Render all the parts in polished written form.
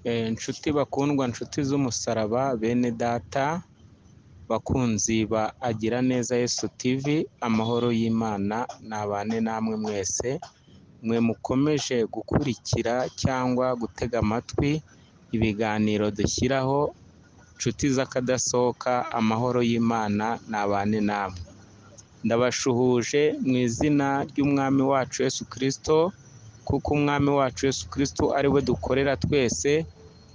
Inshuti bakundwa, inshuti z'umusaraba, bene data, bakunzi ba Agira Neza Yesu TV, amahoro y'Imana nabane namwe mwese, mwe mukomeje gukurikira cyangwa gutega amatwi ibiganiro dushyiraho, inshuti z'akadasohoka, amahoro y'Imana nabane namwe. Ndabashuhuje mu izina ry'Umwami wacu Yesu Kristo, kuko Umwami wacu Yesu Kristo ari we dukorera twese,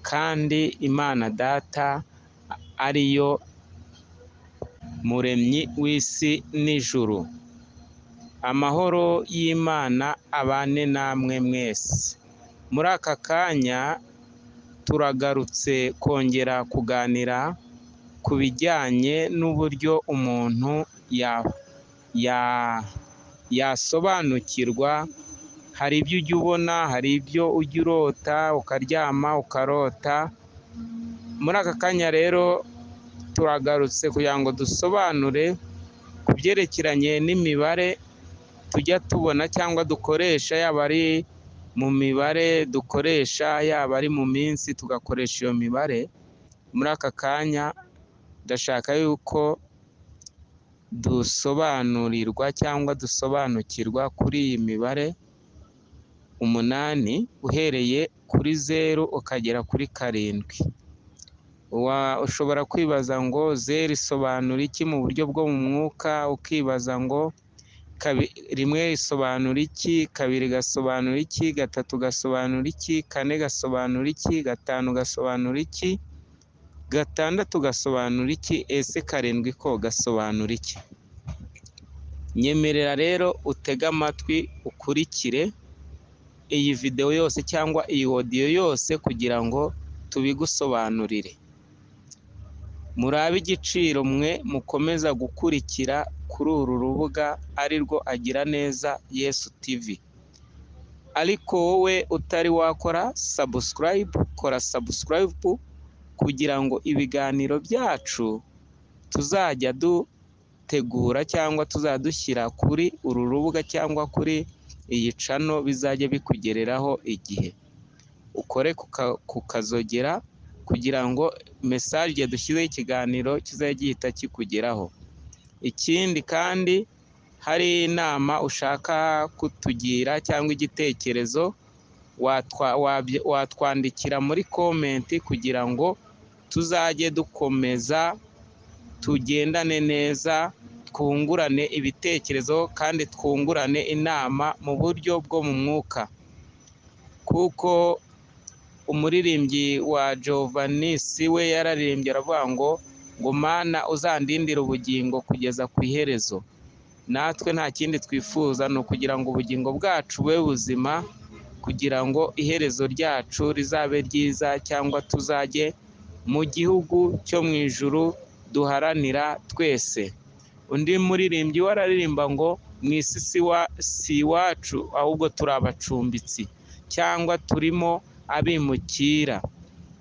kandi Imana Data ariyo muremyi w'isi n'ijuru. Amahoro y'Imana abane namwe mwese. Muri aka kanya turagarutse kongera kuganira ku bijyanye n'uburyo umuntu yasobanukirwa. Hari ibyo ujya ubona, hari ibyo ujya urota, ukaryama ukarota. Muri aka kanya rero turagarutse kugira ngo dusobanure ku byerekeranye n'imibare tujya tubona cyangwa dukoresha, yaba ari mu mibare dukoresha, yaba ari mu minsi tugakoresha iyo mibare. Muri aka kanya ndashaka yuko dusobanurirwa cyangwa dusobanukirwa kuri iyi mibare 8 uhereye kuri 0 ukagera kuri 7. Ushobora kwibaza ngo 0 isobanura iki mu buryo bwo mu mwuka, ukibaza ngo 1 isobanura iki, 2 gasobanura iki, 3 gasobanura iki, 4 gasobanura iki, 5 gasobanura iki, 6 gasobanura iki, ese 7 ko gasobanura iki? Nyemerera rero utege amatwi ukurikire iyi video yose cyangwa iyi audio yose kugira ngo tubigusobanurire. Muri ab'igiciro mwe mukomeza gukurikira kuri uru rubuga ari rwo Agira Neza Yesu TV. Ariko wowe utari wakora subscribe, kora subscribe kugira ngo ibiganiro byacu tuzajya dutegura cyangwa tuzadushyira kuri uru rubuga cyangwa kuri iyi channel bizajya bikugereraho igihe. Ukore kukazogera kugira ngo message dushyizeho ikiganiro kizajya gihita kikugeraho. Ikindi kandi hari inama ushaka kutugira cyangwa igitekerezo, watwandikira muri comment kugira ngo tuzajye dukomeza tugendane neza, twungurane ibitekerezo kandi twungurane inama mu buryo bwo mu mwuka. Kuko umuririmbyi wa Jovanis we yararirimbye aravuga ngo Mana uzandindire ubugingo kugeza ku iherezo. Natwe nta kindi twifuza ni ukugira ngo ubugingo bwacu bube buzima, kugira ngo iherezo ryacu rizabe ryiza, cyangwa tuzajye mu gihugu cyo mu ijuru duharanira twese. Undi muririmbyi we araririmba ngo mu isi si iwacu ahubwo turi abacumbitsi, cyangwa turimo abimukira.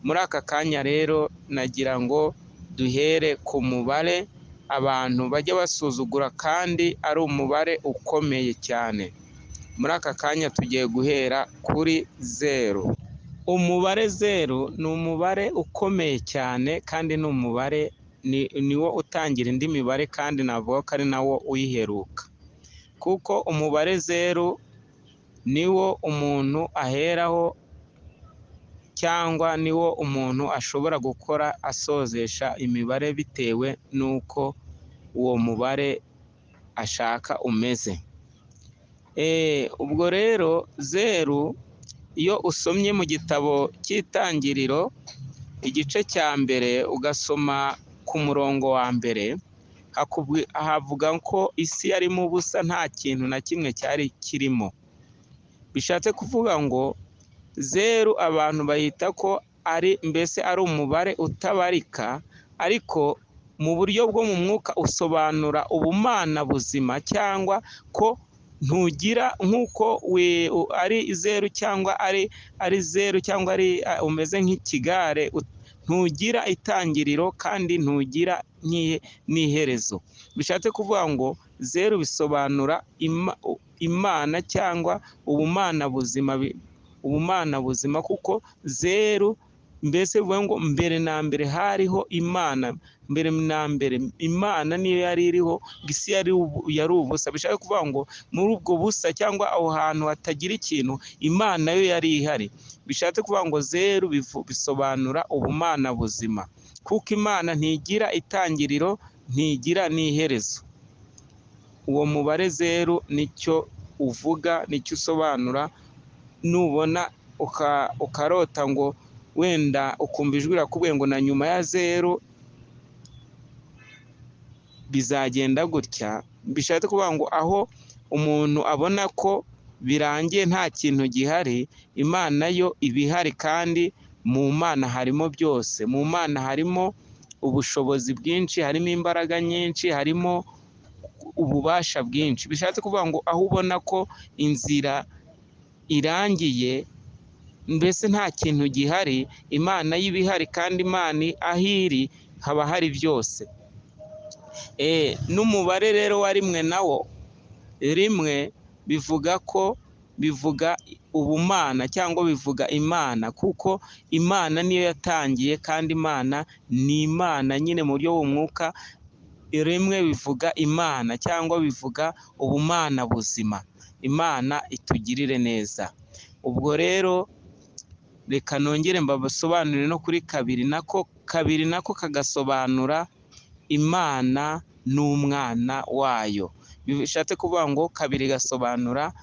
Muri aka kanya rero nagira ngo duhere ku mubare abantu bajya basuzugura kandi ari umubare ukomeye cyane. Muri aka kanya tugiye guhera kuri 0. Umubare 0 ni umubare ukomeye cyane, kandi ni umubare niwo utangira indi mibare, kandi navuga ko ari nawo uyiheruka. Kuko umubare 0 niwo umuntu aheraho, cyangwa niwo umuntu ashobora gukora asozesha imibare bitewe n'uko uwo mubare ashaka umeze. Ubwo rero 0 iyo usomye mu gitabo cy'Itangiriro igice cya mbere ugasoma ku murongo wa mbere, havuga ko isi yarimo ubusa, nta kintu na kimwe cyari kirimo. Bishatse kuvuga ngo 0 abantu bahita ko mbese ari umubare utabarika, ariko mu buryo bwo mu mwuka usobanura ubumana buzima, cyangwa ko ntugira nk'uko ari 0 cyangwa ari 0 cyangwa ari umeze nk'ikigare, ntugira itangiriro kandi ntugira n'iherezo. Bishatse kuvuga ngo 0 bisobanura Imana cyangwa ubumana buzima, kuko 0 mbese bivuga ngo mbere na mbere hariho Imana, mbere na mbere Imana niyo yari iriho, isi yari ubusa. Bishaka kuvuga ngo muri ubwo busa cyangwa aho hantu hatagira ikintu, Imana yo yari ihari. Bishatse kuvuga ngo zeru bisobanura ubumana buzima, kuko Imana ntigira itangiriro, ntigira n'iherezo. Uwo mubare zeru nicyo uvuga, nicyo usobanura. Nubona ukarota ngo wenda ukumva ijwi rirakubwiye ngo na nyuma ya zeru bizagenda gutya, bishatse kuvuga ngo aho umuntu abona ko birangiye nta kintu gihari, Imana yo iba ihari, kandi mu Mana harimo byose. Mu Mana harimo ubushobozi bwinshi, harimo imbaraga nyinshi, harimo ububasha bwinshi. Bishatse kuvuga ngo aho ubona ko inzira irangiye, mbese nta kintu gihari, Imana yo iba ihari, kandi Imana aho iri haba hari byose. N'umubare rero wa rimwe nawo, rimwe bivuga ubumana cyangwa bivuga Imana, kuko Imana niyo yatangiye, kandi Imana ni Imana nyine mu buryo bw'umwuka. Rimwe bivuga Imana cyangwa bivuga ubumana buzima. Imana itugirire neza. Ubwo rero reka nongere mbasobanurire no kuri kabiri nako kagasobanura Imana n'umwana wayo. Bishatse kuvuga ngo kabiri gasobanura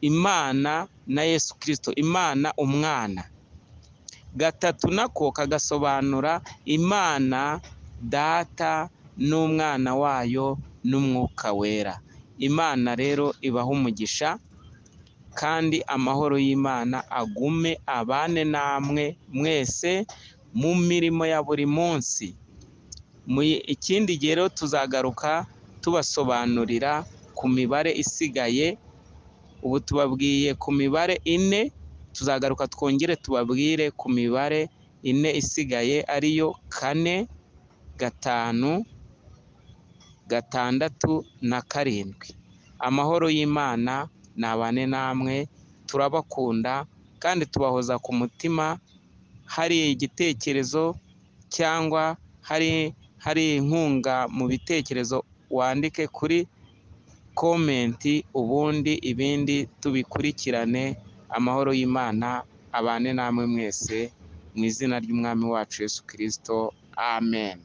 Imana na Yesu Kristo, Imana umwana. Gatatu nako kagasobanura Imana Data n'umwana wayo n'umwuka wera. Imana rero ibaha umugisha, kandi amahoro y'Imana agume abane namwe mwese mu mirimo ya buri munsi. Ikindi gihe rero tuzagaruka tubasobanurira ku mibare isigaye. Ubu tubabwiye ku mibare 4, tuzagaruka twongere tubabwire ku mibare 4 isigaye, ariyo 4, 5, 6 na 7. Amahoro y'Imana nabane namwe, turabakunda kandi tubahoza ku mutima. Hari igitekerezo cyangwa hari inkunga mu bitekerezo, wandike kuri komenti, ubundi ibindi tubikurikirane. Amahoro y'Imana abane namwe mwese mu izina ry'Umwami wacu Yesu Kristo. Amen.